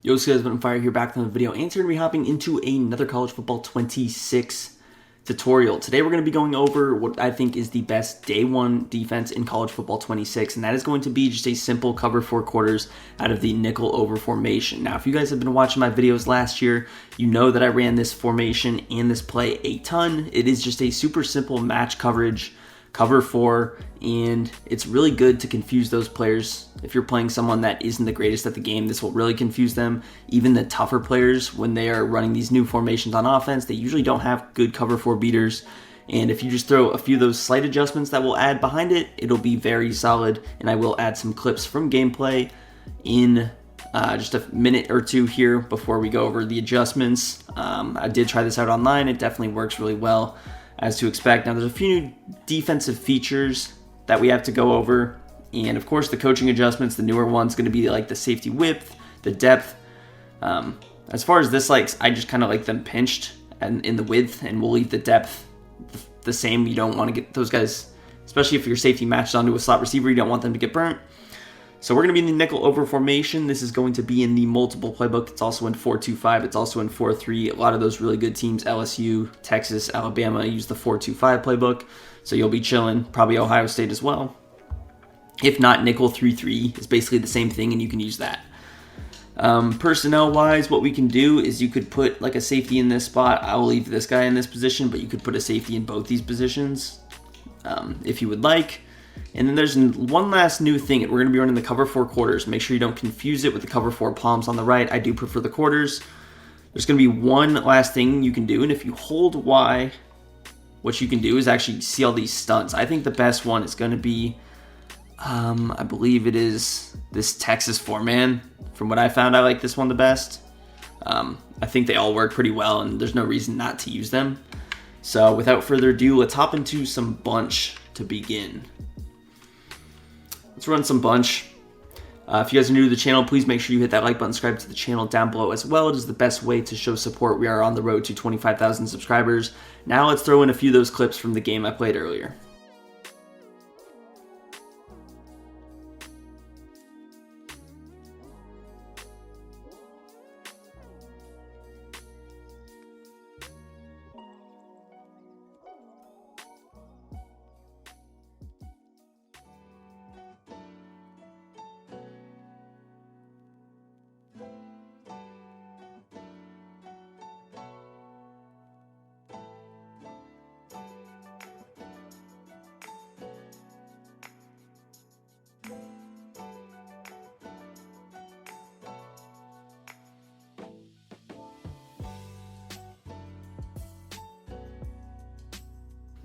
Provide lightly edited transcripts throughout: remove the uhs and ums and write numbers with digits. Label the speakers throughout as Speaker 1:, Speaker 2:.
Speaker 1: Yo, guys, but I'm Fire here back from the video, and today we're going to be hopping into another College Football 26 tutorial. Today we're going to be going over what I think is the best day one defense in College Football 26, and that is going to be just a simple cover four quarters out of the nickel over formation. Now, if you guys have been watching my videos last year, you know that I ran this formation and this play a ton. It is just a super simple match coverage cover four, and it's really good to confuse those players. If you're playing someone that isn't the greatest at the game, this will really confuse them. Even the tougher players, when they are running these new formations on offense, they usually don't have good cover four beaters. And if you just throw a few of those slight adjustments that we'll add behind it, it'll be very solid. And I will add some clips from gameplay in just a minute or two here before we go over the adjustments. I did try this out online. It definitely works really well, as to expect. Now, there's a few new defensive features that we have to go over, and of course the coaching adjustments. The newer one's going to be like the safety width, the depth. As far as this, I just kind of like them pinched and in the width, and we'll leave the depth the same. You don't want to get those guys, especially if your safety matches onto a slot receiver, you don't want them to get burnt. So we're going to be in the nickel over formation. This is going to be in the multiple playbook. It's also in 4-2-5. It's also in 4-3. A lot of those really good teams, LSU, Texas, Alabama, use the 4-2-5 playbook. So you'll be chilling. Probably Ohio State as well. If not, nickel 3-3 is basically the same thing, and you can use that. Personnel-wise, what we can do is you could put like a safety in this spot. I will leave this guy in this position, but you could put a safety in both these positions if you would like. And then there's one last new thing. We're going to be running the cover four quarters. Make sure you don't confuse it with the cover four palms on the right. I do prefer the quarters. There's going to be one last thing you can do, and if you hold Y, what you can do is actually see all these stunts. I think the best one is going to be, I believe it is this Texas four-man. From what I found, I like this one the best. I think they all work pretty well, and there's no reason not to use them. So without further ado, let's hop into some bunch to begin. Let's run some bunch. If you guys are new to the channel, please make sure you hit that like button, subscribe to the channel down below as well. It is the best way to show support. We are on the road to 25,000 subscribers. Now let's throw in a few of those clips from the game I played earlier.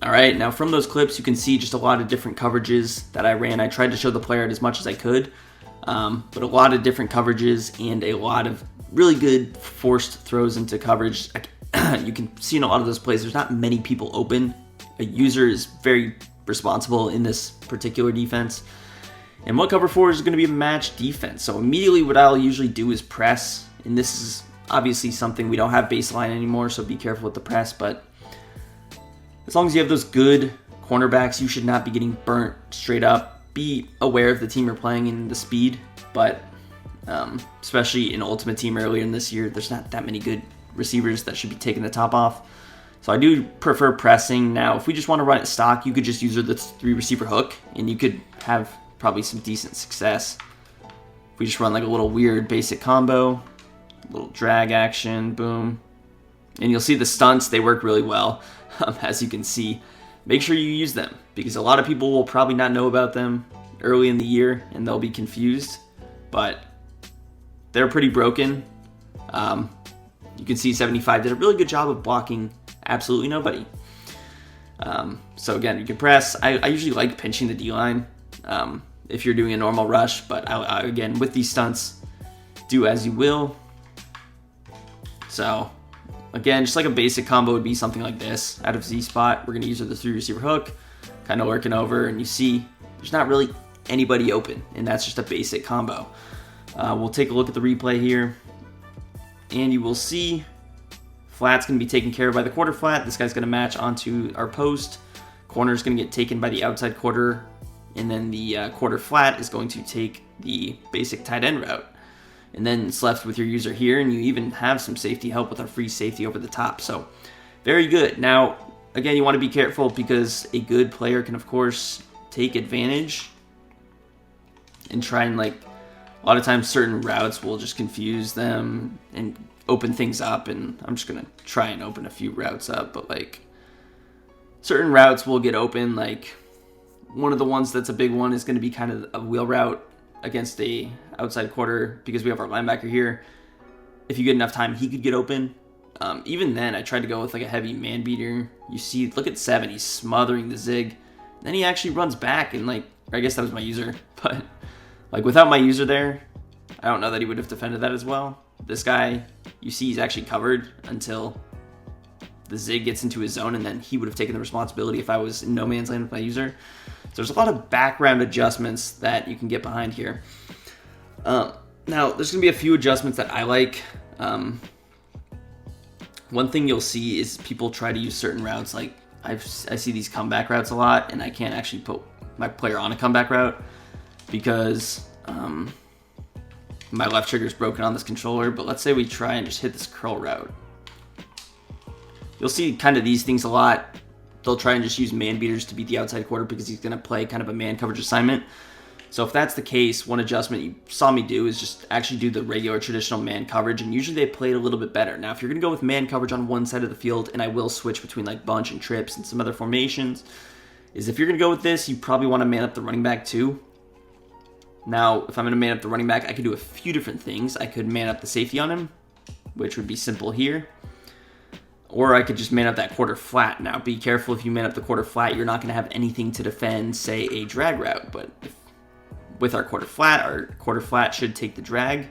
Speaker 1: All right, now from those clips, you can see just a lot of different coverages that I ran. I tried to show the player out as much as I could, but a lot of different coverages and a lot of really good forced throws into coverage. You can see in a lot of those plays, there's not many people open. A user is very responsible in this particular defense. And what cover four is going to be a match defense. So immediately what I'll usually do is press, and this is obviously something we don't have baseline anymore, so be careful with the press, but as long as you have those good cornerbacks, you should not be getting burnt straight up. Be aware of the team you're playing and the speed, but especially in Ultimate Team earlier in this year, there's not that many good receivers that should be taking the top off. So I do prefer pressing. Now, if we just want to run it stock, you could just use the three receiver hook, and you could have probably some decent success. If we just run like a little weird basic combo, a little drag action, boom. And you'll see the stunts, they work really well. As you can see, make sure you use them, because a lot of people will probably not know about them early in the year and they'll be confused, but they're pretty broken. You can see 75 did a really good job of blocking absolutely nobody. So again, you can press. I usually like pinching the D-line if you're doing a normal rush, but again, with these stunts, do as you will. So again, just like a basic combo would be something like this. Out of Z spot, we're going to use the three receiver hook, kind of working over, and you see there's not really anybody open, and that's just a basic combo. We'll take a look at the replay here, and you will see flat's going to be taken care of by the quarter flat. This guy's going to match onto our post. Corner's going to get taken by the outside quarter, and then the quarter flat is going to take the basic tight end route. and then it's left with your user here, and you even have some safety help with our free safety over the top. So very good. Now, again, you want to be careful because a good player can, of course, take advantage and try and, like, a lot of times certain routes will just confuse them and open things up, and I'm just going to try and open a few routes up, but, like, certain routes will get open. Like, one of the ones that's a big one is going to be kind of a wheel route against a outside quarter because we have our linebacker here. If you get enough time, he could get open. Even then, I tried to go with like a heavy man beater. You see, look at 7, he's smothering the zig. Then he actually runs back and, like, I guess that was my user, but like without my user there, I don't know that he would have defended that as well. This guy, you see he's actually covered until the zig gets into his zone, and then he would have taken the responsibility if I was in no man's land with my user. So there's a lot of background adjustments that you can get behind here. Now, there's going to be a few adjustments that I like. One thing you'll see is people try to use certain routes. Like, I see these comeback routes a lot, and I can't actually put my player on a comeback route because my left trigger is broken on this controller. But let's say we try and just hit this curl route. You'll see kind of these things a lot. They'll try and just use man beaters to beat the outside quarter because he's going to play kind of a man coverage assignment. So if that's the case, one adjustment you saw me do is just actually do the regular traditional man coverage, and usually they play it a little bit better. Now, if you're going to go with man coverage on one side of the field, and I will switch between like bunch and trips and some other formations, is if you're going to go with this, you probably want to man up the running back too. Now, if I'm going to man up the running back, I could do a few different things. I could man up the safety on him, which would be simple here. Or I could just man up that quarter flat. Now, be careful if you man up the quarter flat, you're not going to have anything to defend, say, a drag route. But with our quarter flat should take the drag.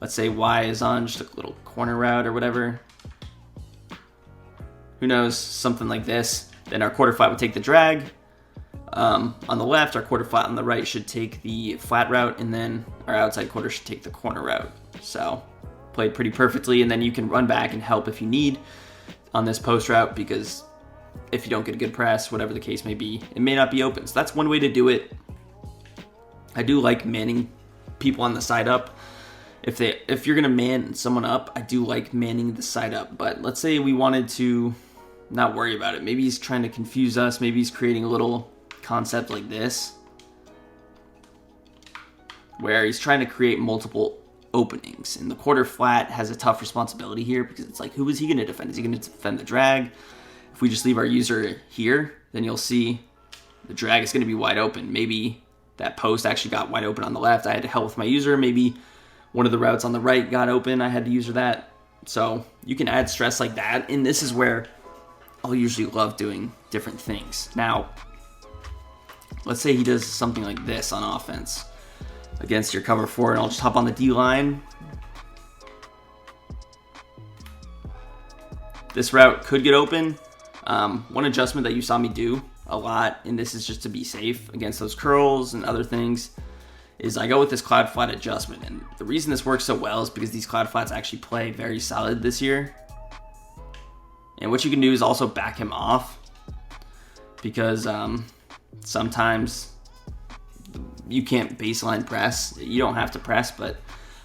Speaker 1: Let's say Y is on just a little corner route or whatever. Who knows, something like this. Then our quarter flat would take the drag. On the left, our quarter flat on the right should take the flat route, and then our outside quarter should take the corner route. So, played pretty perfectly, and then you can run back and help if you need on this post route, because if you don't get a good press, whatever the case may be, it may not be open. So that's one way to do it. I do like manning people on the side up. If you're gonna man someone up, I do like manning the side up. But let's say we wanted to not worry about it. Maybe he's trying to confuse us. Maybe he's creating a little concept like this, where he's trying to create multiple openings, and the quarter flat has a tough responsibility here because it's like, who is he going to defend? Is he going to defend the drag? If we just leave our user here, then you'll see the drag is going to be wide open. Maybe that post actually got wide open on the left. I had to help with my user. Maybe one of the routes on the right got open. I had to user that. So you can add stress like that, and this is where I'll usually love doing different things. Now, let's say he does something like this on offense against your cover 4, and I'll just hop on the D line. This route could get open. One adjustment that you saw me do a lot, and this is just to be safe against those curls and other things, is I go with this cloud flat adjustment. And the reason this works so well is because these cloud flats actually play very solid this year. And what you can do is also back him off, because sometimes you can't baseline press. You don't have to press, but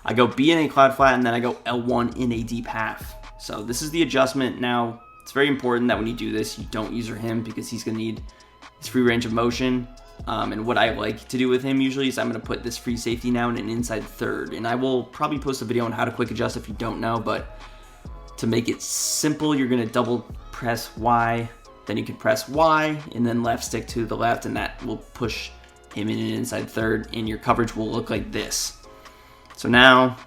Speaker 1: I go B in a cloud flat, and then I go L1 in a deep half. So this is the adjustment. Now, it's very important that when you do this, you don't user him, because he's going to need his free range of motion. And what I like to do with him usually is I'm going to put this free safety now in an inside third. And I will probably post a video on how to quick adjust if you don't know, but to make it simple, you're going to double press Y, then you can press Y, and then left stick to the left, and that will push him in an inside third, and your coverage will look like this. So now,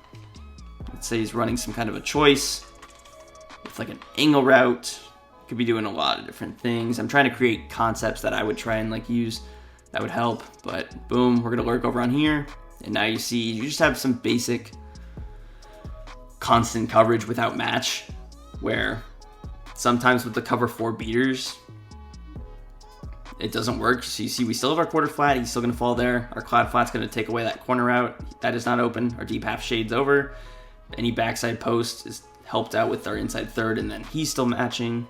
Speaker 1: let's say he's running some kind of a choice. It's like an angle route. Could be doing a lot of different things. I'm trying to create concepts that I would try and like use that would help, but boom, we're gonna lurk over on here, and now you see you just have some basic constant coverage without match, where sometimes with the cover 4 beaters, it doesn't work. So you see we still have our quarter flat, he's still gonna fall there. Our cloud flat's gonna take away that corner route. That is not open. Our deep half shades over. Any backside post is helped out with our inside third, and then he's still matching.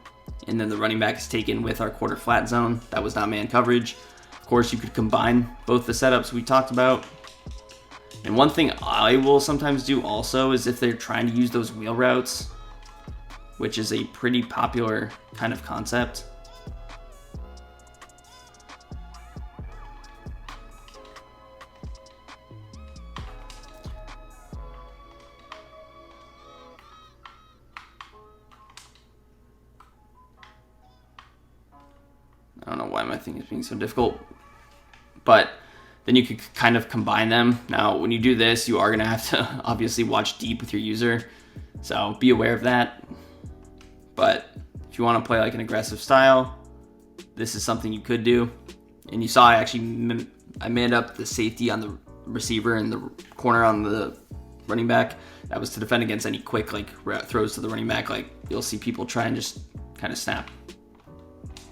Speaker 1: And then the running back is taken with our quarter flat zone. That was not man coverage. Of course, you could combine both the setups we talked about. And one thing I will sometimes do also is if they're trying to use those wheel routes, which is a pretty popular kind of concept. I don't know why my thing is being so difficult, but then you could kind of combine them. Now, when you do this, you are going to have to obviously watch deep with your user, so be aware of that. But if you want to play like an aggressive style, this is something you could do. And you saw I manned up the safety on the receiver and the corner on the running back. That was to defend against any quick like throws to the running back. Like you'll see people try and just kind of snap,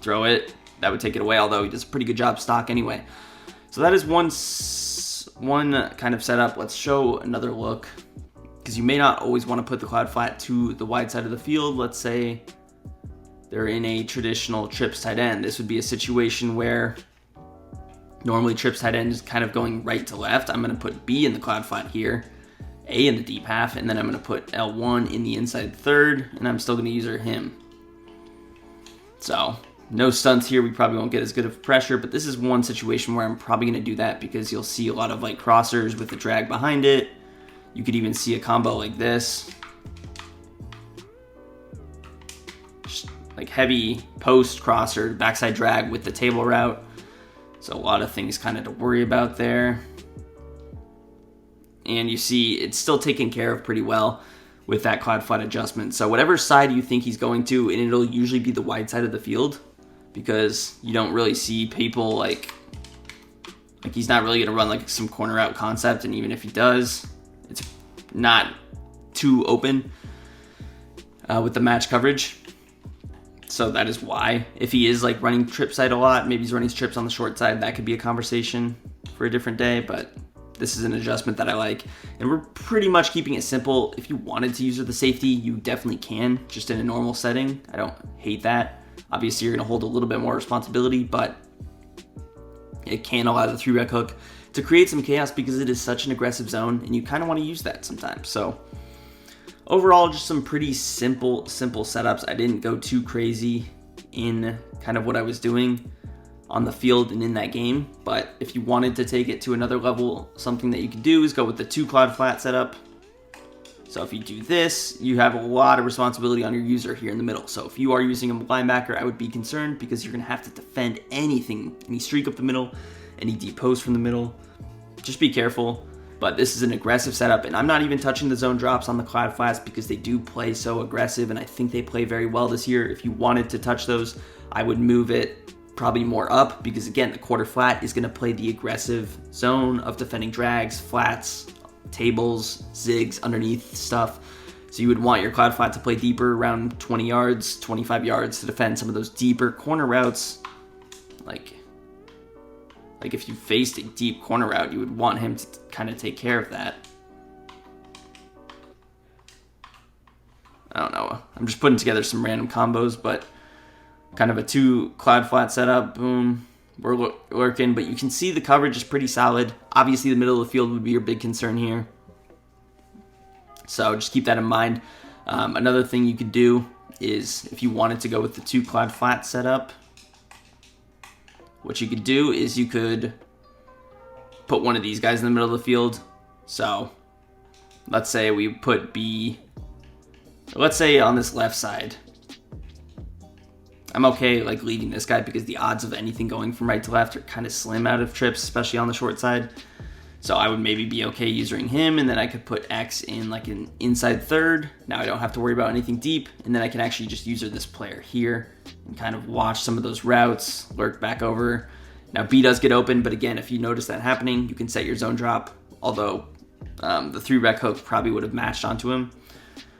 Speaker 1: throw it. That would take it away, although he does a pretty good job stock anyway. So that is one kind of setup. Let's show another look, because you may not always want to put the cloud flat to the wide side of the field. Let's say they're in a traditional trips tight end. This would be a situation where normally trips tight end is kind of going right to left. I'm going to put B in the cloud flat here, A in the deep half, and then I'm going to put L1 in the inside third, and I'm still going to user him. So no stunts here. We probably won't get as good of pressure, but this is one situation where I'm probably going to do that because you'll see a lot of like crossers with the drag behind it. You could even see a combo like this. Just like heavy post crosser, backside drag with the table route. So a lot of things kind of to worry about there. And you see it's still taken care of pretty well with that cloud flat adjustment. So whatever side you think he's going to, and it'll usually be the wide side of the field, because you don't really see people like he's not really going to run like some corner out concept, and even if he does, it's not too open with the match coverage. So that is why, if he is like running trip side a lot, maybe he's running trips on the short side, that could be a conversation for a different day, but this is an adjustment that I like. And we're pretty much keeping it simple. If you wanted to use the safety, you definitely can, just in a normal setting. I don't hate that. Obviously, you're going to hold a little bit more responsibility, but it can allow the 3-rec hook to create some chaos because it is such an aggressive zone, and you kind of want to use that sometimes. So overall, just some pretty simple setups. I didn't go too crazy in kind of what I was doing on the field and in that game, but if you wanted to take it to another level, something that you could do is go with the 2 cloud flat setup. So if you do this, you have a lot of responsibility on your user here in the middle. So if you are using a linebacker, I would be concerned because you're going to have to defend anything, any streak up the middle, any deep post from the middle. Just be careful. But this is an aggressive setup, and I'm not even touching the zone drops on the cloud flats because they do play so aggressive, and I think they play very well this year. If you wanted to touch those, I would move it probably more up because, again, the quarter flat is going to play the aggressive zone of defending drags, flats, tables, zigs, underneath stuff. So you would want your cloud flat to play deeper, around 20 yards, 25 yards, to defend some of those deeper corner routes. Like if you faced a deep corner route, you would want him to kind of take care of that. I don't know. I'm just putting together some random combos, but kind of a 2 cloud flat setup. Boom. We're working, but you can see the coverage is pretty solid. Obviously, the middle of the field would be your big concern here. So just keep that in mind. Another thing you could do is if you wanted to go with the 2 cloud flat setup, what you could do is you could put one of these guys in the middle of the field. So let's say we put B, let's say on this left side. I'm okay like leaving this guy because the odds of anything going from right to left are kind of slim out of trips, especially on the short side. So I would maybe be okay using him, and then I could put X in like an inside third. Now I don't have to worry about anything deep, and then I can actually just use this player here and kind of watch some of those routes, lurk back over. Now B does get open, but again, if you notice that happening, you can set your zone drop, although the 3-rec hook probably would have matched onto him,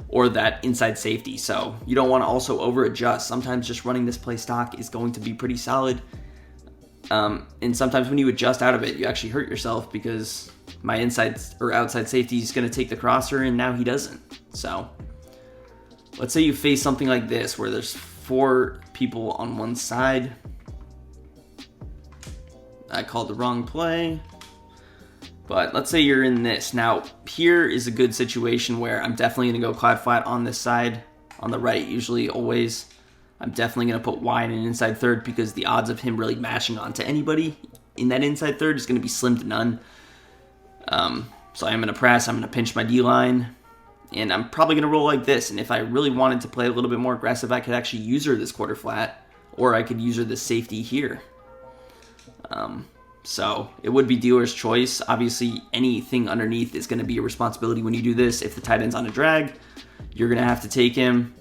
Speaker 1: or that inside safety. So you don't want to also over adjust. Sometimes just running this play stock is going to be pretty solid. And sometimes when you adjust out of it, you actually hurt yourself because my inside or outside safety is going to take the crosser, and now he doesn't. So let's say you face something like this where there's 4 people on one side. I called the wrong play. But let's say you're in this. Now, here is a good situation where I'm definitely going to go cloud flat on this side, on the right, usually, always. I'm definitely going to put wide and inside third because the odds of him really matching onto anybody in that inside third is going to be slim to none. So I'm going to press, I'm going to pinch my D-line, and I'm probably going to roll like this. And if I really wanted to play a little bit more aggressive, I could actually use her this quarter flat, or I could use her this safety here. So it would be dealer's choice. Obviously, anything underneath is going to be a responsibility when you do this. If the tight end's on a drag, you're going to have to take him.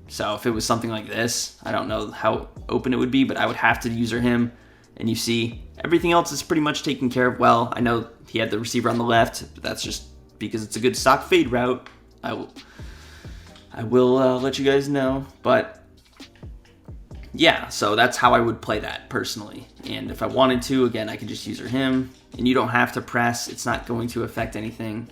Speaker 1: So if it was something like this, I don't know how open it would be, but I would have to user him. And you see, everything else is pretty much taken care of well. I know he had the receiver on the left, but that's just because it's a good stock fade route. I will let you guys know. But yeah, so that's how I would play that personally. And if I wanted to, again, I could just user him. And you don't have to press. It's not going to affect anything.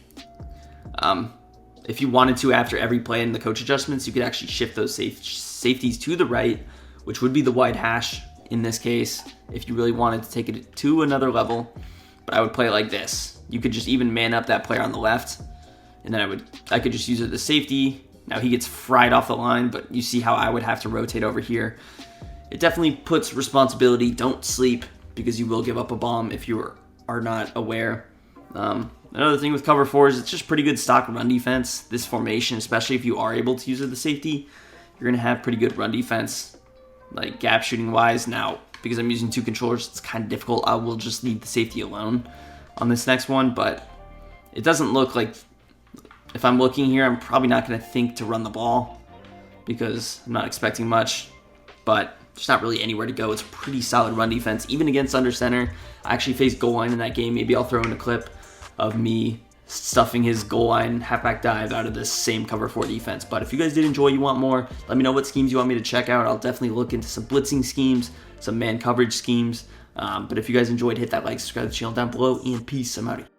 Speaker 1: If you wanted to, after every play in the coach adjustments, you could actually shift those safeties to the right, which would be the wide hash in this case, if you really wanted to take it to another level. But I would play it like this. You could just even man up that player on the left, and then I could just use it as safety. Now he gets fried off the line, but you see how I would have to rotate over here. It definitely puts responsibility. Don't sleep, because you will give up a bomb if you are not aware. Another thing with cover 4 is it's just pretty good stock run defense. This formation, especially if you are able to use it the safety, you're going to have pretty good run defense, like gap shooting wise. Now, because I'm using 2 controllers, it's kind of difficult. I will just leave the safety alone on this next one, but it doesn't look like, if I'm looking here, I'm probably not going to think to run the ball because I'm not expecting much, but there's not really anywhere to go. It's pretty solid run defense, even against under center. I actually faced goal line in that game. Maybe I'll throw in a clip of me stuffing his goal line halfback dive out of this same cover 4 defense. But if you guys did enjoy, you want more, let me know what schemes you want me to check out. I'll definitely look into some blitzing schemes, some man coverage schemes. But if you guys enjoyed, hit that like, subscribe to the channel down below, and peace. I'm out of here.